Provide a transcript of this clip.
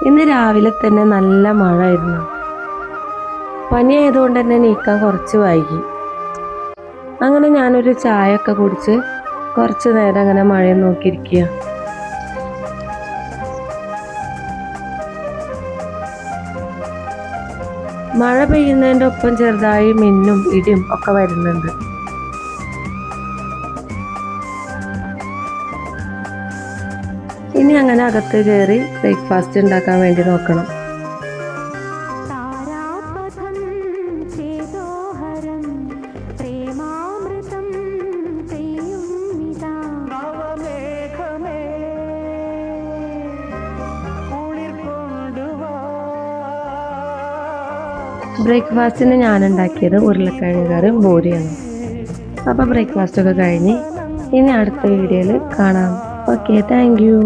ഇന്ന് രാവിലെ തന്നെ നല്ല മഴയായിരുന്നു. പനി ആയതുകൊണ്ട് തന്നെ നീക്കാൻ കുറച്ച് വൈകി. അങ്ങനെ ഞാനൊരു ചായ ഒക്കെ കുടിച്ച് കുറച്ച് നേരം അങ്ങനെ മഴയെ നോക്കിയിരിക്കുക. മഴ പെയ്യുന്നതിൻ്റെ ഒപ്പം ചെറുതായി മിന്നും ഇടിയും ഒക്കെ വരുന്നുണ്ട്. ഇനി അങ്ങനെ അകത്ത് കയറി ബ്രേക്ക്ഫാസ്റ്റ് ഉണ്ടാക്കാൻ വേണ്ടി നോക്കണം. ബ്രേക്ക്ഫാസ്റ്റിന് ഞാൻ ഉണ്ടാക്കിയത് ഉരുളക്കിഴങ്ങ് കറിയും ബോരിയാണ്. അപ്പോൾ ബ്രേക്ക്ഫാസ്റ്റ് ഒക്കെ കഴിഞ്ഞ് ഇനി അടുത്ത വീഡിയോയിൽ കാണാം. Okay, thank you.